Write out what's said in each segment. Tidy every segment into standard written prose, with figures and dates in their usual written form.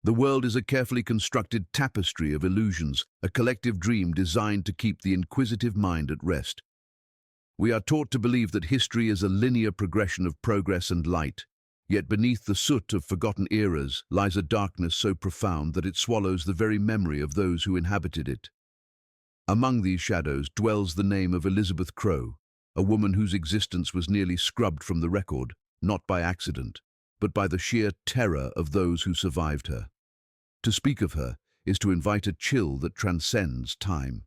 The world is a carefully constructed tapestry of illusions, a collective dream designed to keep the inquisitive mind at rest. We are taught to believe that history is a linear progression of progress and light, yet beneath the soot of forgotten eras lies a darkness so profound that it swallows the very memory of those who inhabited it. Among these shadows dwells the name of Elizabeth Crowe, a woman whose existence was nearly scrubbed from the record, not by accident, but by the sheer terror of those who survived her. To speak of her is to invite a chill that transcends time.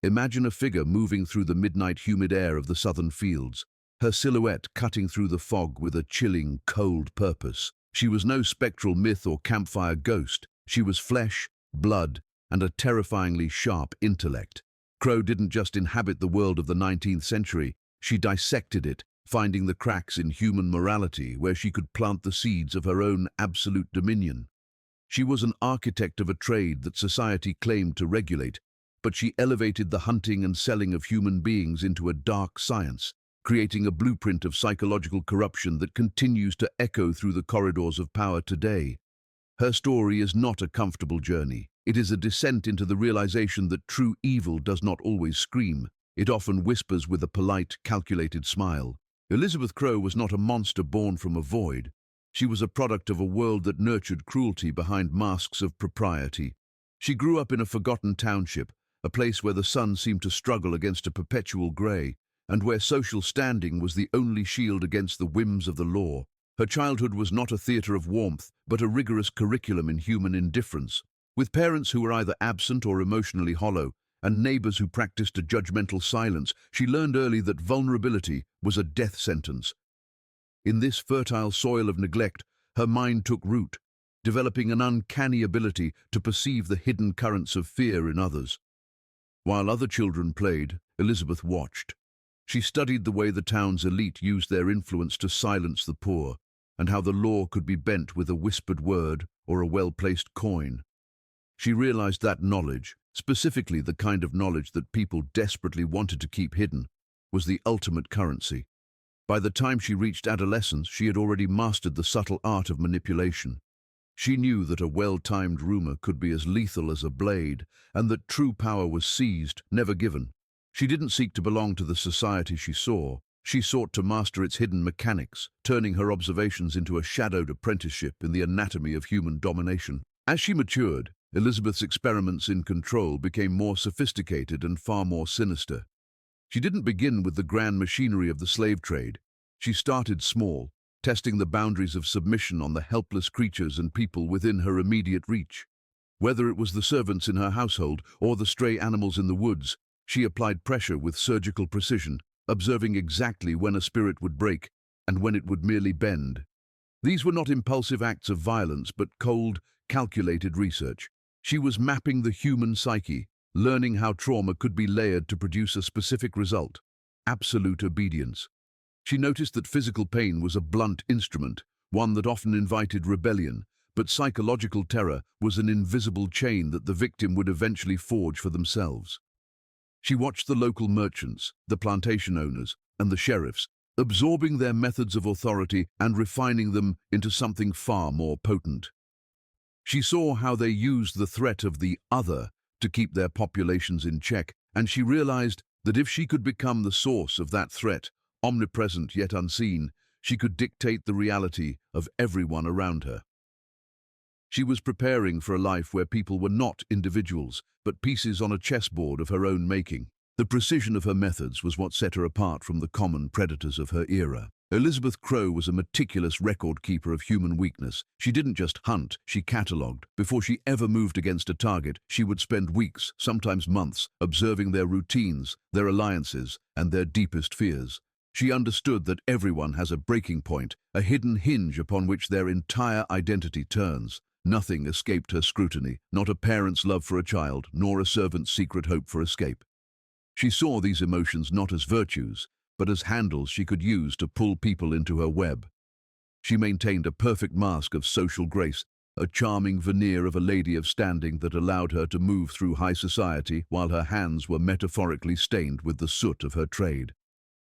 Imagine a figure moving through the midnight humid air of the southern fields, her silhouette cutting through the fog with a chilling, cold purpose. She was no spectral myth or campfire ghost. She was flesh, blood, and a terrifyingly sharp intellect. Crowe didn't just inhabit the world of the 19th century, she dissected it, finding the cracks in human morality where she could plant the seeds of her own absolute dominion. She was an architect of a trade that society claimed to regulate, but she elevated the hunting and selling of human beings into a dark science, creating a blueprint of psychological corruption that continues to echo through the corridors of power today. Her story is not a comfortable journey. It is a descent into the realization that true evil does not always scream. It often whispers with a polite, calculated smile. Elizabeth Crowe was not a monster born from a void. She was a product of a world that nurtured cruelty behind masks of propriety. She grew up in a forgotten township, a place where the sun seemed to struggle against a perpetual grey, and where social standing was the only shield against the whims of the law. Her childhood was not a theatre of warmth, but a rigorous curriculum in human indifference. With parents who were either absent or emotionally hollow, and neighbours who practiced a judgmental silence, she learned early that vulnerability was a death sentence. In this fertile soil of neglect, her mind took root, developing an uncanny ability to perceive the hidden currents of fear in others. While other children played, Elizabeth watched. She studied the way the town's elite used their influence to silence the poor, and how the law could be bent with a whispered word or a well-placed coin. She realized that knowledge, specifically the kind of knowledge that people desperately wanted to keep hidden, was the ultimate currency. By the time she reached adolescence, she had already mastered the subtle art of manipulation. She knew that a well-timed rumor could be as lethal as a blade, and that true power was seized, never given. She didn't seek to belong to the society she saw. She sought to master its hidden mechanics, turning her observations into a shadowed apprenticeship in the anatomy of human domination. As she matured, Elizabeth's experiments in control became more sophisticated and far more sinister. She didn't begin with the grand machinery of the slave trade. She started small, testing the boundaries of submission on the helpless creatures and people within her immediate reach. Whether it was the servants in her household or the stray animals in the woods, she applied pressure with surgical precision, observing exactly when a spirit would break and when it would merely bend. These were not impulsive acts of violence, but cold, calculated research. She was mapping the human psyche, learning how trauma could be layered to produce a specific result: absolute obedience. She noticed that physical pain was a blunt instrument, one that often invited rebellion, but psychological terror was an invisible chain that the victim would eventually forge for themselves. She watched the local merchants, the plantation owners, and the sheriffs, absorbing their methods of authority and refining them into something far more potent. She saw how they used the threat of the other to keep their populations in check, and she realized that if she could become the source of that threat, omnipresent yet unseen, she could dictate the reality of everyone around her. She was preparing for a life where people were not individuals, but pieces on a chessboard of her own making. The precision of her methods was what set her apart from the common predators of her era. Elizabeth Crowe was a meticulous record-keeper of human weakness. She didn't just hunt, she catalogued. Before she ever moved against a target, she would spend weeks, sometimes months, observing their routines, their alliances, and their deepest fears. She understood that everyone has a breaking point, a hidden hinge upon which their entire identity turns. Nothing escaped her scrutiny, not a parent's love for a child, nor a servant's secret hope for escape. She saw these emotions not as virtues, but as handles she could use to pull people into her web. She maintained a perfect mask of social grace, a charming veneer of a lady of standing that allowed her to move through high society while her hands were metaphorically stained with the soot of her trade.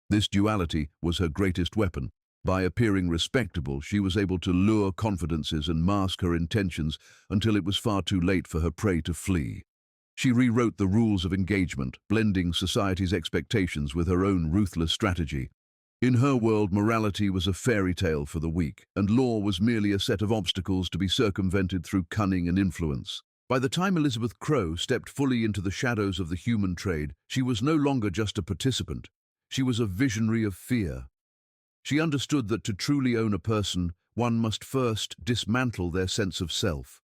This duality was her greatest weapon, By appearing respectable, she was able to lure confidences and mask her intentions until it was far too late for her prey to flee. She rewrote the rules of engagement, blending society's expectations with her own ruthless strategy. In her world, morality was a fairy tale for the weak, and law was merely a set of obstacles to be circumvented through cunning and influence. By the time Elizabeth Crowe stepped fully into the shadows of the human trade, she was no longer just a participant. She was a visionary of fear. She understood that to truly own a person, one must first dismantle their sense of self.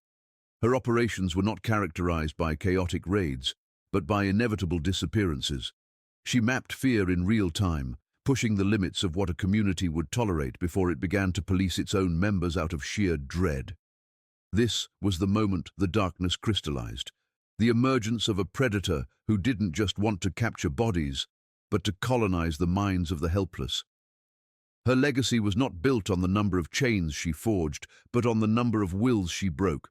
Her operations were not characterized by chaotic raids, but by inevitable disappearances. She mapped fear in real time, pushing the limits of what a community would tolerate before it began to police its own members out of sheer dread. This was the moment the darkness crystallized, the emergence of a predator who didn't just want to capture bodies, but to colonize the minds of the helpless. Her legacy was not built on the number of chains she forged, but on the number of wills she broke.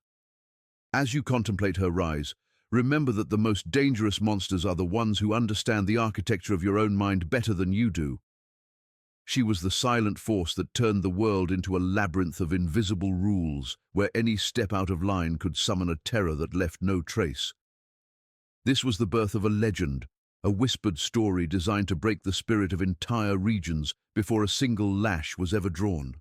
As you contemplate her rise, remember that the most dangerous monsters are the ones who understand the architecture of your own mind better than you do. She was the silent force that turned the world into a labyrinth of invisible rules, where any step out of line could summon a terror that left no trace. This was the birth of a legend, a whispered story designed to break the spirit of entire regions before a single lash was ever drawn.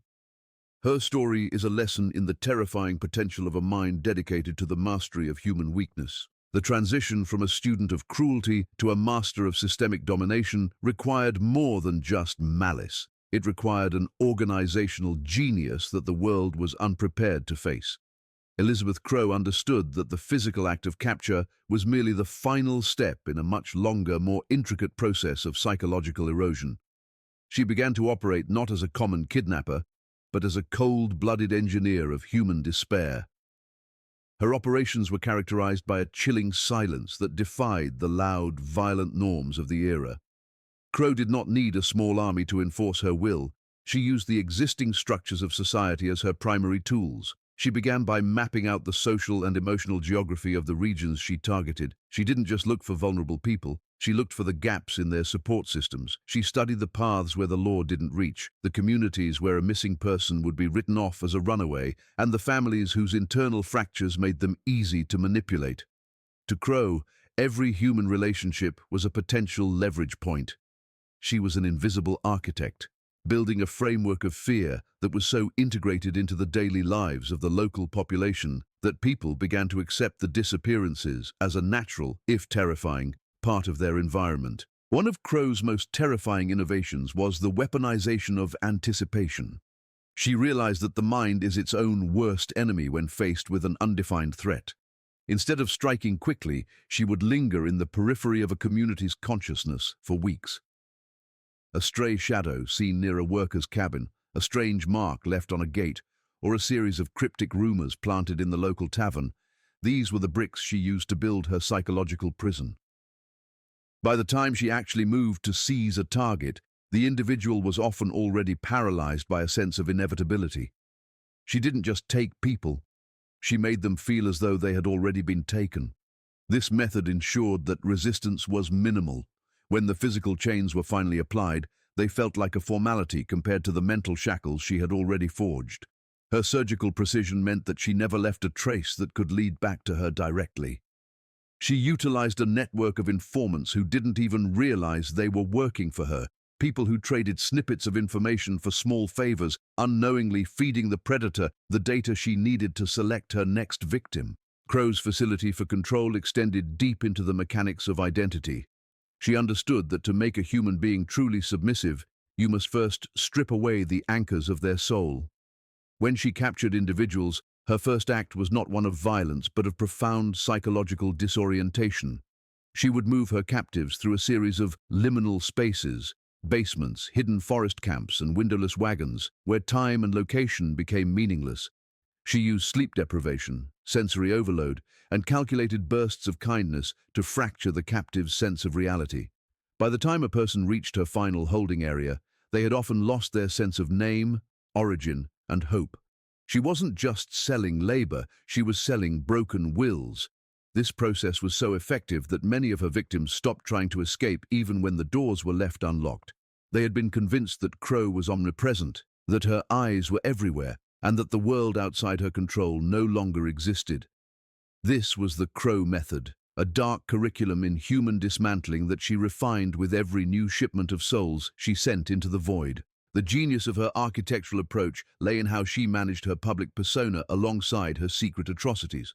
Her story is a lesson in the terrifying potential of a mind dedicated to the mastery of human weakness. The transition from a student of cruelty to a master of systemic domination required more than just malice. It required an organizational genius that the world was unprepared to face. Elizabeth Crowe understood that the physical act of capture was merely the final step in a much longer, more intricate process of psychological erosion. She began to operate not as a common kidnapper, but as a cold-blooded engineer of human despair. Her operations were characterized by a chilling silence that defied the loud, violent norms of the era. Crowe did not need a small army to enforce her will. She used the existing structures of society as her primary tools. She began by mapping out the social and emotional geography of the regions she targeted. She didn't just look for vulnerable people, she looked for the gaps in their support systems. She studied the paths where the law didn't reach, the communities where a missing person would be written off as a runaway, and the families whose internal fractures made them easy to manipulate. To Crowe, every human relationship was a potential leverage point. She was an invisible architect, building a framework of fear that was so integrated into the daily lives of the local population that people began to accept the disappearances as a natural, if terrifying, part of their environment. One of Crowe's most terrifying innovations was the weaponization of anticipation. She realized that the mind is its own worst enemy when faced with an undefined threat. Instead of striking quickly, she would linger in the periphery of a community's consciousness for weeks. A stray shadow seen near a worker's cabin, a strange mark left on a gate, or a series of cryptic rumors planted in the local tavern, these were the bricks she used to build her psychological prison. By the time she actually moved to seize a target, the individual was often already paralyzed by a sense of inevitability. She didn't just take people, she made them feel as though they had already been taken. This method ensured that resistance was minimal. When the physical chains were finally applied, they felt like a formality compared to the mental shackles she had already forged. Her surgical precision meant that she never left a trace that could lead back to her directly. She utilized a network of informants who didn't even realize they were working for her, people who traded snippets of information for small favors, unknowingly feeding the predator the data she needed to select her next victim. Crowe's facility for control extended deep into the mechanics of identity. She understood that to make a human being truly submissive, you must first strip away the anchors of their soul. When she captured individuals, her first act was not one of violence, but of profound psychological disorientation. She would move her captives through a series of liminal spaces, basements, hidden forest camps, and windowless wagons, where time and location became meaningless. She used sleep deprivation, sensory overload, and calculated bursts of kindness to fracture the captive's sense of reality. By the time a person reached her final holding area, they had often lost their sense of name, origin, and hope. She wasn't just selling labor, she was selling broken wills. This process was so effective that many of her victims stopped trying to escape even when the doors were left unlocked. They had been convinced that Crowe was omnipresent, that her eyes were everywhere, and that the world outside her control no longer existed. This was the Crowe method, a dark curriculum in human dismantling that she refined with every new shipment of souls she sent into the void. The genius of her architectural approach lay in how she managed her public persona alongside her secret atrocities.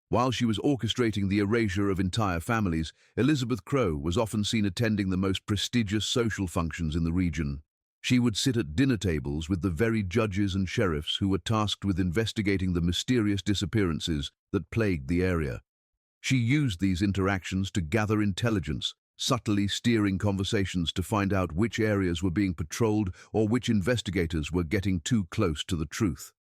While she was orchestrating the erasure of entire families, Elizabeth Crowe was often seen attending the most prestigious social functions in the region. She would sit at dinner tables with the very judges and sheriffs who were tasked with investigating the mysterious disappearances that plagued the area. She used these interactions to gather intelligence, subtly steering conversations to find out which areas were being patrolled or which investigators were getting too close to the truth.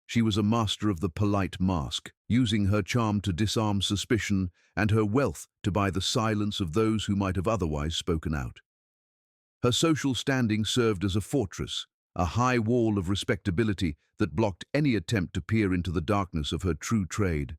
She was a master of the polite mask, using her charm to disarm suspicion and her wealth to buy the silence of those who might have otherwise spoken out. Her social standing served as a fortress, a high wall of respectability that blocked any attempt to peer into the darkness of her true trade.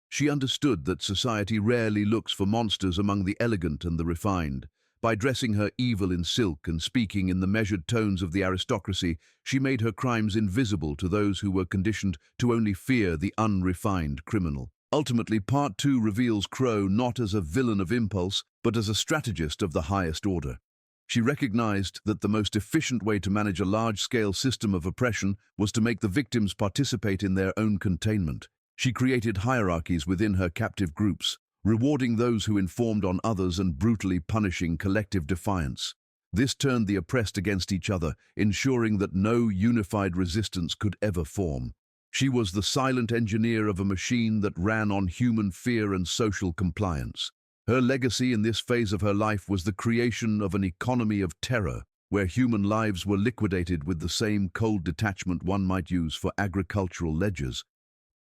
She understood that society rarely looks for monsters among the elegant and the refined. By dressing her evil in silk and speaking in the measured tones of the aristocracy, she made her crimes invisible to those who were conditioned to only fear the unrefined criminal. Ultimately, Part 2 reveals Crowe not as a villain of impulse, but as a strategist of the highest order. She recognized that the most efficient way to manage a large-scale system of oppression was to make the victims participate in their own containment. She created hierarchies within her captive groups, rewarding those who informed on others and brutally punishing collective defiance. This turned the oppressed against each other, ensuring that no unified resistance could ever form. She was the silent engineer of a machine that ran on human fear and social compliance. Her legacy in this phase of her life was the creation of an economy of terror, where human lives were liquidated with the same cold detachment one might use for agricultural ledgers.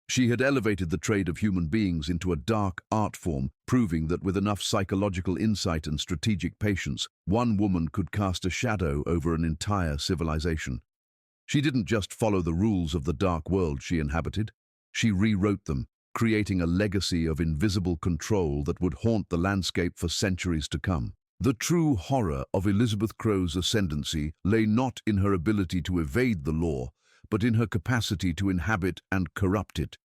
She had elevated the trade of human beings into a dark art form, proving that with enough psychological insight and strategic patience, one woman could cast a shadow over an entire civilization. She didn't just follow the rules of the dark world she inhabited. She rewrote them, creating a legacy of invisible control that would haunt the landscape for centuries to come. The true horror of Elizabeth Crowe's ascendancy lay not in her ability to evade the law, but in her capacity to inhabit and corrupt it.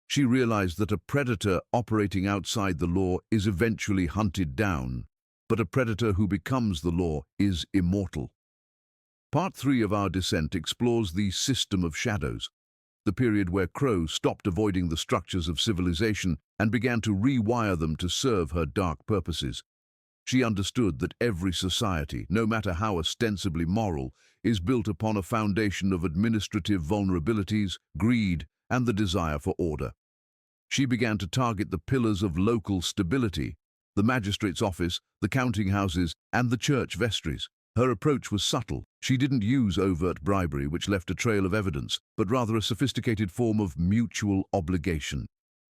She realized that a predator operating outside the law is eventually hunted down, but a predator who becomes the law is immortal. Part 3 of our descent explores the system of shadows, the period where Crowe stopped avoiding the structures of civilization and began to rewire them to serve her dark purposes. She understood that every society, no matter how ostensibly moral, is built upon a foundation of administrative vulnerabilities, greed, and the desire for order. She began to target the pillars of local stability, the magistrate's office, the counting houses, and the church vestries. Her approach was subtle. She didn't use overt bribery, which left a trail of evidence, but rather a sophisticated form of mutual obligation.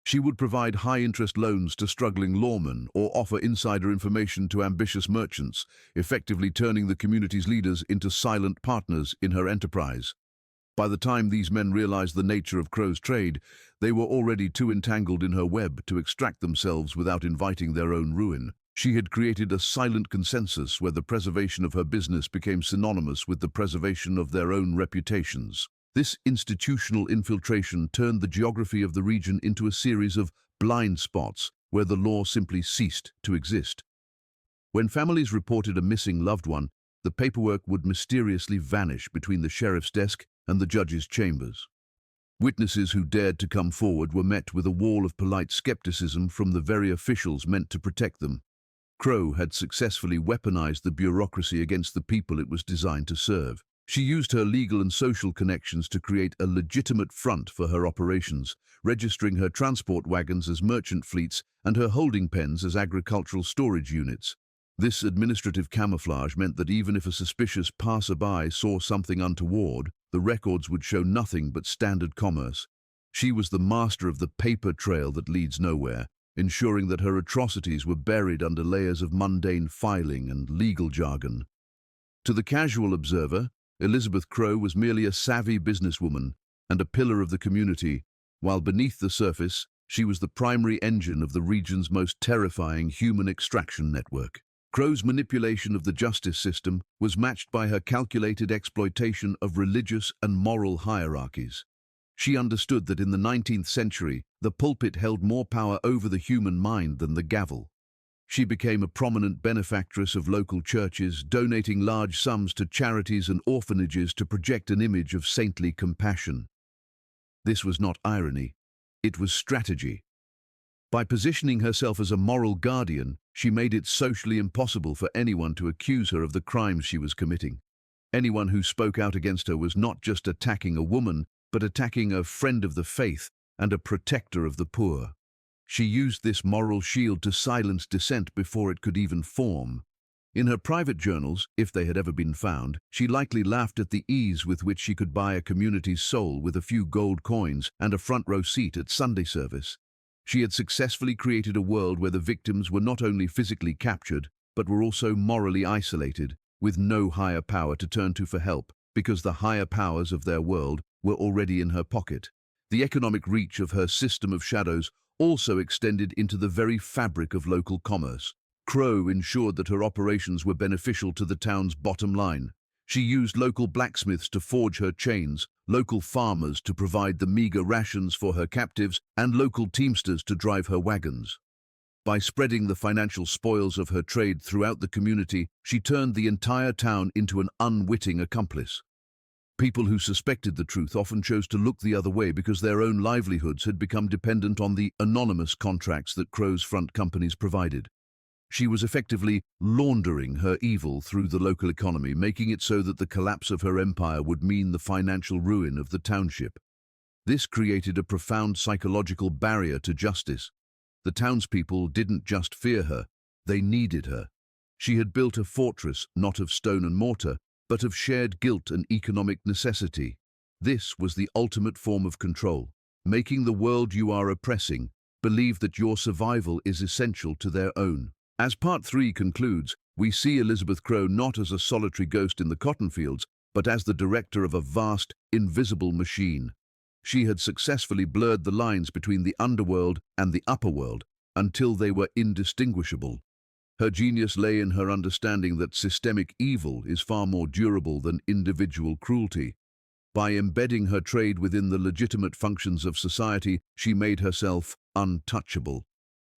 She would provide high-interest loans to struggling lawmen or offer insider information to ambitious merchants, effectively turning the community's leaders into silent partners in her enterprise. By the time these men realized the nature of Crowe's trade, they were already too entangled in her web to extract themselves without inviting their own ruin. She had created a silent consensus where the preservation of her business became synonymous with the preservation of their own reputations. This institutional infiltration turned the geography of the region into a series of blind spots where the law simply ceased to exist. When families reported a missing loved one, the paperwork would mysteriously vanish between the sheriff's desk and the judge's chambers. Witnesses who dared to come forward were met with a wall of polite skepticism from the very officials meant to protect them. Crowe had successfully weaponized the bureaucracy against the people it was designed to serve. She used her legal and social connections to create a legitimate front for her operations, registering her transport wagons as merchant fleets and her holding pens as agricultural storage units. This administrative camouflage meant that even if a suspicious passerby saw something untoward, the records would show nothing but standard commerce. She was the master of the paper trail that leads nowhere, ensuring that her atrocities were buried under layers of mundane filing and legal jargon. To the casual observer, Elizabeth Crowe was merely a savvy businesswoman and a pillar of the community, while beneath the surface, she was the primary engine of the region's most terrifying human extraction network. Crowe's manipulation of the justice system was matched by her calculated exploitation of religious and moral hierarchies. She understood that in the 19th century, the pulpit held more power over the human mind than the gavel. She became a prominent benefactress of local churches, donating large sums to charities and orphanages to project an image of saintly compassion. This was not irony, it was strategy. By positioning herself as a moral guardian, she made it socially impossible for anyone to accuse her of the crimes she was committing. Anyone who spoke out against her was not just attacking a woman, but attacking a friend of the faith and a protector of the poor. She used this moral shield to silence dissent before it could even form. In her private journals, if they had ever been found, she likely laughed at the ease with which she could buy a community's soul with a few gold coins and a front-row seat at Sunday service. She had successfully created a world where the victims were not only physically captured, but were also morally isolated, with no higher power to turn to for help, because the higher powers of their world were already in her pocket. The economic reach of her system of shadows also extended into the very fabric of local commerce. Crowe ensured that her operations were beneficial to the town's bottom line. She used local blacksmiths to forge her chains, local farmers to provide the meager rations for her captives, and local teamsters to drive her wagons. By spreading the financial spoils of her trade throughout the community, she turned the entire town into an unwitting accomplice. People who suspected the truth often chose to look the other way because their own livelihoods had become dependent on the anonymous contracts that Crowe's front companies provided. She was effectively laundering her evil through the local economy, making it so that the collapse of her empire would mean the financial ruin of the township. This created a profound psychological barrier to justice. The townspeople didn't just fear her, they needed her. She had built a fortress not of stone and mortar, but of shared guilt and economic necessity. This was the ultimate form of control, making the world you are oppressing believe that your survival is essential to their own. As Part 3 concludes, we see Elizabeth Crowe not as a solitary ghost in the cotton fields, but as the director of a vast, invisible machine. She had successfully blurred the lines between the underworld and the upper world until they were indistinguishable. Her genius lay in her understanding that systemic evil is far more durable than individual cruelty. By embedding her trade within the legitimate functions of society, she made herself untouchable.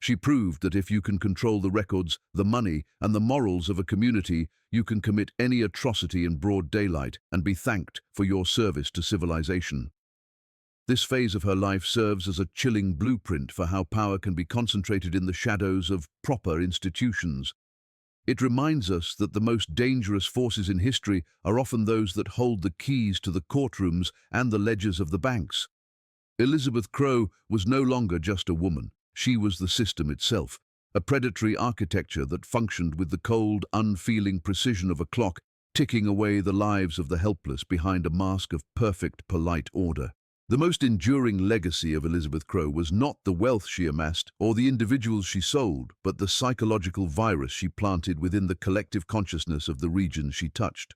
She proved that if you can control the records, the money, and the morals of a community, you can commit any atrocity in broad daylight and be thanked for your service to civilization. This phase of her life serves as a chilling blueprint for how power can be concentrated in the shadows of proper institutions. It reminds us that the most dangerous forces in history are often those that hold the keys to the courtrooms and the ledgers of the banks. Elizabeth Crowe was no longer just a woman. She was the system itself, a predatory architecture that functioned with the cold, unfeeling precision of a clock, ticking away the lives of the helpless behind a mask of perfect, polite order. The most enduring legacy of Elizabeth Crowe was not the wealth she amassed or the individuals she sold, but the psychological virus she planted within the collective consciousness of the regions she touched.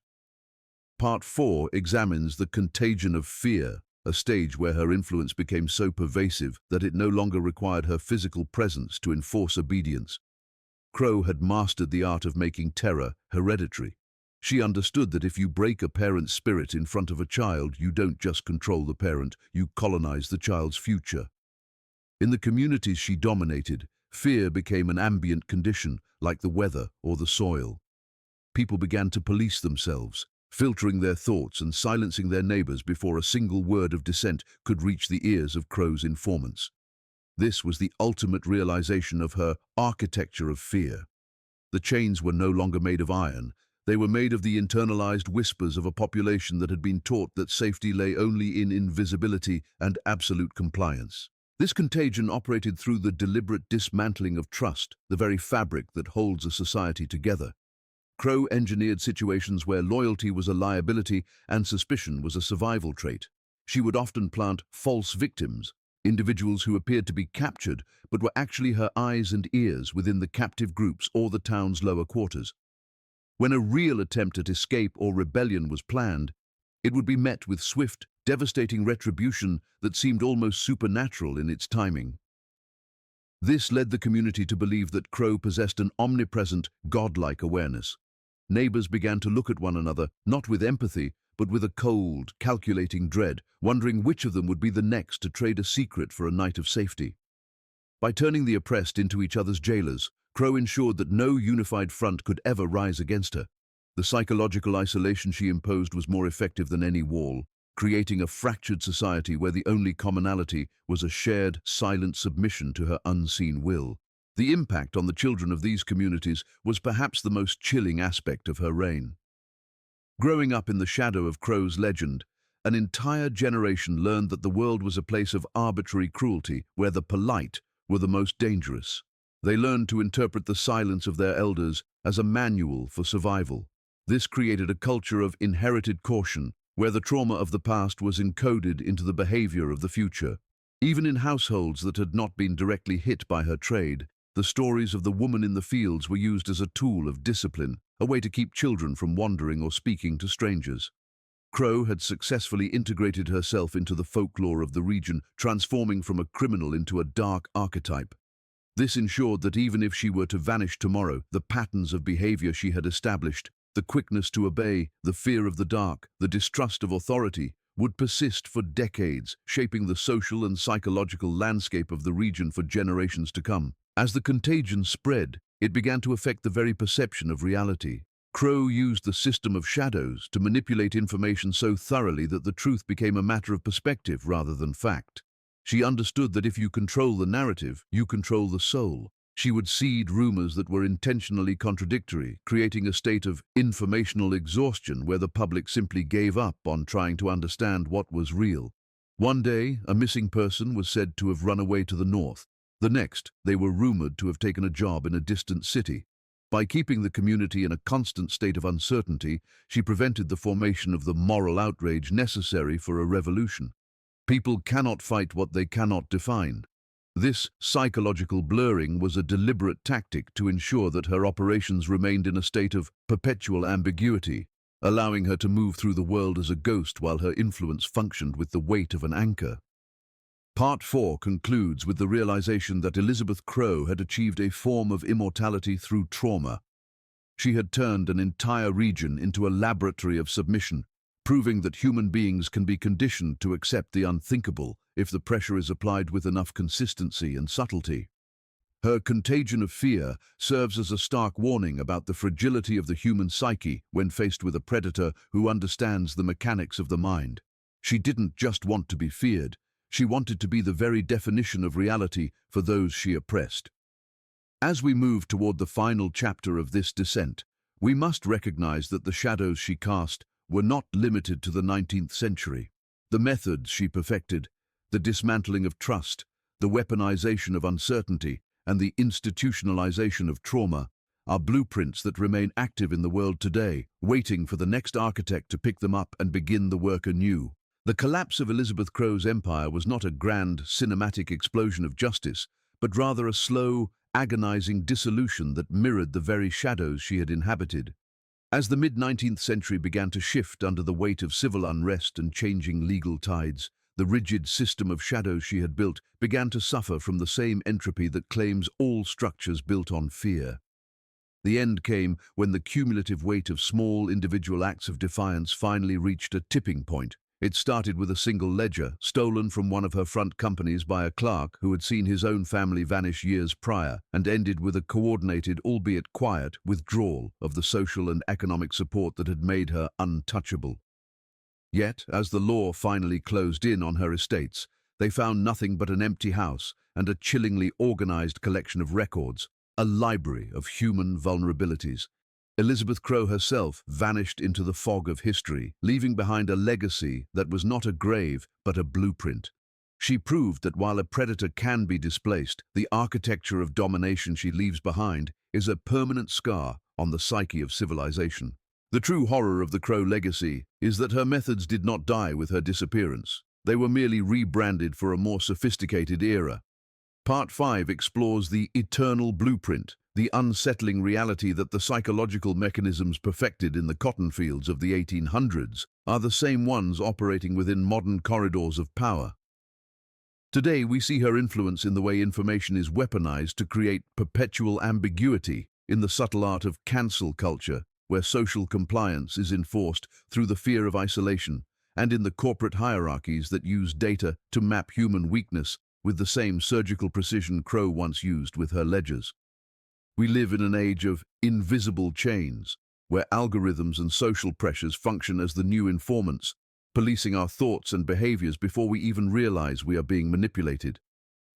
Part 4 examines the contagion of fear, a stage where her influence became so pervasive that it no longer required her physical presence to enforce obedience. Crowe had mastered the art of making terror hereditary. She understood that if you break a parent's spirit in front of a child, you don't just control the parent, you colonize the child's future. In the communities she dominated, fear became an ambient condition, like the weather or the soil. People began to police themselves, filtering their thoughts and silencing their neighbors before a single word of dissent could reach the ears of Crowe's informants. This was the ultimate realization of her architecture of fear. The chains were no longer made of iron. They were made of the internalized whispers of a population that had been taught that safety lay only in invisibility and absolute compliance. This contagion operated through the deliberate dismantling of trust, the very fabric that holds a society together. Crowe engineered situations where loyalty was a liability and suspicion was a survival trait. She would often plant false victims, individuals who appeared to be captured but were actually her eyes and ears within the captive groups or the town's lower quarters. When a real attempt at escape or rebellion was planned, it would be met with swift, devastating retribution that seemed almost supernatural in its timing. This led the community to believe that Crowe possessed an omnipresent, godlike awareness. Neighbors began to look at one another, not with empathy, but with a cold, calculating dread, wondering which of them would be the next to trade a secret for a night of safety. By turning the oppressed into each other's jailers, Crowe ensured that no unified front could ever rise against her. The psychological isolation she imposed was more effective than any wall, creating a fractured society where the only commonality was a shared, silent submission to her unseen will. The impact on the children of these communities was perhaps the most chilling aspect of her reign. Growing up in the shadow of Crowe's legend, an entire generation learned that the world was a place of arbitrary cruelty where the polite were the most dangerous. They learned to interpret the silence of their elders as a manual for survival. This created a culture of inherited caution, where the trauma of the past was encoded into the behavior of the future. Even in households that had not been directly hit by her trade, the stories of the woman in the fields were used as a tool of discipline, a way to keep children from wandering or speaking to strangers. Crowe had successfully integrated herself into the folklore of the region, transforming from a criminal into a dark archetype. This ensured that even if she were to vanish tomorrow, the patterns of behavior she had established, the quickness to obey, the fear of the dark, the distrust of authority, would persist for decades, shaping the social and psychological landscape of the region for generations to come. As the contagion spread, it began to affect the very perception of reality. Crowe used the system of shadows to manipulate information so thoroughly that the truth became a matter of perspective rather than fact. She understood that if you control the narrative, you control the soul. She would seed rumors that were intentionally contradictory, creating a state of informational exhaustion where the public simply gave up on trying to understand what was real. One day, a missing person was said to have run away to the north. The next, they were rumored to have taken a job in a distant city. By keeping the community in a constant state of uncertainty, she prevented the formation of the moral outrage necessary for a revolution. People cannot fight what they cannot define. This psychological blurring was a deliberate tactic to ensure that her operations remained in a state of perpetual ambiguity, allowing her to move through the world as a ghost while her influence functioned with the weight of an anchor. Part 4 concludes with the realization that Elizabeth Crowe had achieved a form of immortality through trauma. She had turned an entire region into a laboratory of submission, proving that human beings can be conditioned to accept the unthinkable if the pressure is applied with enough consistency and subtlety. Her contagion of fear serves as a stark warning about the fragility of the human psyche when faced with a predator who understands the mechanics of the mind. She didn't just want to be feared, she wanted to be the very definition of reality for those she oppressed. As we move toward the final chapter of this descent, we must recognize that the shadows she cast were not limited to the 19th century. The methods she perfected, the dismantling of trust, the weaponization of uncertainty, and the institutionalization of trauma are blueprints that remain active in the world today, waiting for the next architect to pick them up and begin the work anew. The collapse of Elizabeth Crowe's empire was not a grand, cinematic explosion of justice, but rather a slow, agonizing dissolution that mirrored the very shadows she had inhabited. As the mid-19th century began to shift under the weight of civil unrest and changing legal tides, the rigid system of shadows she had built began to suffer from the same entropy that claims all structures built on fear. The end came when the cumulative weight of small individual acts of defiance finally reached a tipping point. It started with a single ledger, stolen from one of her front companies by a clerk who had seen his own family vanish years prior, and ended with a coordinated, albeit quiet, withdrawal of the social and economic support that had made her untouchable. Yet, as the law finally closed in on her estates, they found nothing but an empty house and a chillingly organized collection of records, a library of human vulnerabilities. Elizabeth Crowe herself vanished into the fog of history, leaving behind a legacy that was not a grave but a blueprint. She proved that while a predator can be displaced, the architecture of domination she leaves behind is a permanent scar on the psyche of civilization. The true horror of the Crowe legacy is that her methods did not die with her disappearance. They were merely rebranded for a more sophisticated era. Part 5 explores the eternal blueprint, the unsettling reality that the psychological mechanisms perfected in the cotton fields of the 1800s are the same ones operating within modern corridors of power. Today, we see her influence in the way information is weaponized to create perpetual ambiguity, in the subtle art of cancel culture, where social compliance is enforced through the fear of isolation, and in the corporate hierarchies that use data to map human weakness with the same surgical precision Crowe once used with her ledgers. We live in an age of invisible chains, where algorithms and social pressures function as the new informants, policing our thoughts and behaviors before we even realize we are being manipulated.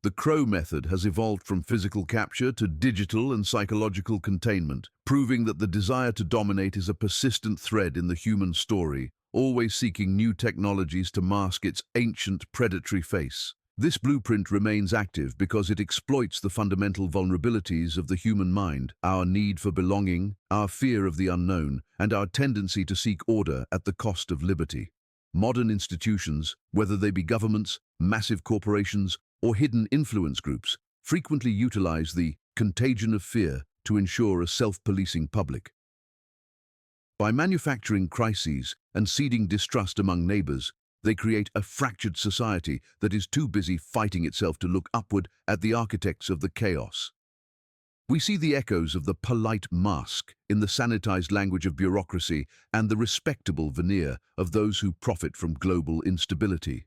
The Crowe method has evolved from physical capture to digital and psychological containment, proving that the desire to dominate is a persistent thread in the human story, always seeking new technologies to mask its ancient predatory face. This blueprint remains active because it exploits the fundamental vulnerabilities of the human mind, our need for belonging, our fear of the unknown, and our tendency to seek order at the cost of liberty. Modern institutions, whether they be governments, massive corporations, or hidden influence groups, frequently utilize the contagion of fear to ensure a self-policing public. By manufacturing crises and seeding distrust among neighbors, they create a fractured society that is too busy fighting itself to look upward at the architects of the chaos. We see the echoes of the polite mask in the sanitized language of bureaucracy and the respectable veneer of those who profit from global instability.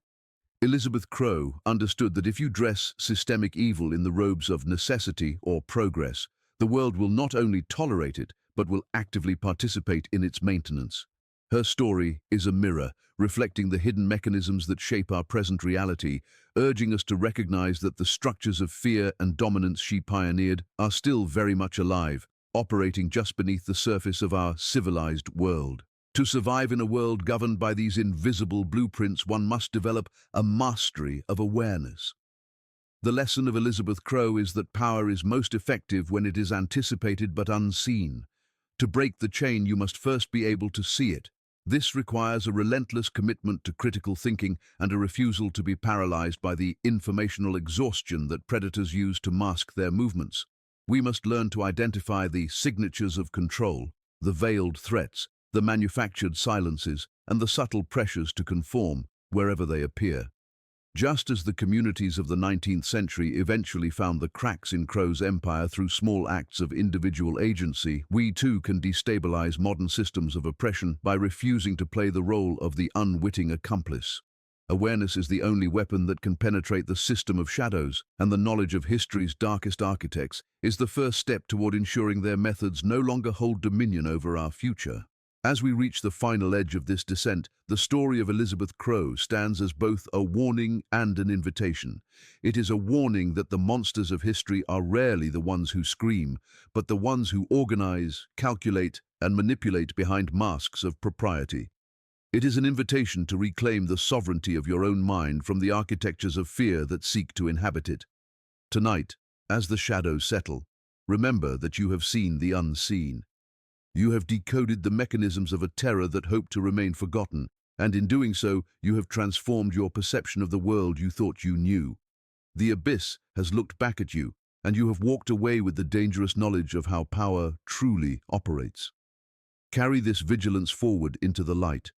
Elizabeth Crowe understood that if you dress systemic evil in the robes of necessity or progress, the world will not only tolerate it, but will actively participate in its maintenance. Her story is a mirror, reflecting the hidden mechanisms that shape our present reality, urging us to recognize that the structures of fear and dominance she pioneered are still very much alive, operating just beneath the surface of our civilized world. To survive in a world governed by these invisible blueprints, one must develop a mastery of awareness. The lesson of Elizabeth Crowe is that power is most effective when it is anticipated but unseen. To break the chain, you must first be able to see it. This requires a relentless commitment to critical thinking and a refusal to be paralyzed by the informational exhaustion that predators use to mask their movements. We must learn to identify the signatures of control, the veiled threats, the manufactured silences, and the subtle pressures to conform wherever they appear. Just as the communities of the 19th century eventually found the cracks in Crowe's empire through small acts of individual agency, we too can destabilize modern systems of oppression by refusing to play the role of the unwitting accomplice. Awareness is the only weapon that can penetrate the system of shadows, and the knowledge of history's darkest architects is the first step toward ensuring their methods no longer hold dominion over our future. As we reach the final edge of this descent, the story of Elizabeth Crowe stands as both a warning and an invitation. It is a warning that the monsters of history are rarely the ones who scream, but the ones who organize, calculate, and manipulate behind masks of propriety. It is an invitation to reclaim the sovereignty of your own mind from the architectures of fear that seek to inhabit it. Tonight, as the shadows settle, remember that you have seen the unseen. You have decoded the mechanisms of a terror that hoped to remain forgotten, and in doing so, you have transformed your perception of the world you thought you knew. The abyss has looked back at you, and you have walked away with the dangerous knowledge of how power truly operates. Carry this vigilance forward into the light,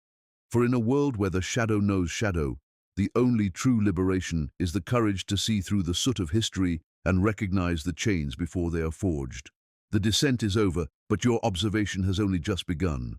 for in a world where the shadow knows shadow, the only true liberation is the courage to see through the soot of history and recognize the chains before they are forged. The descent is over, but your observation has only just begun.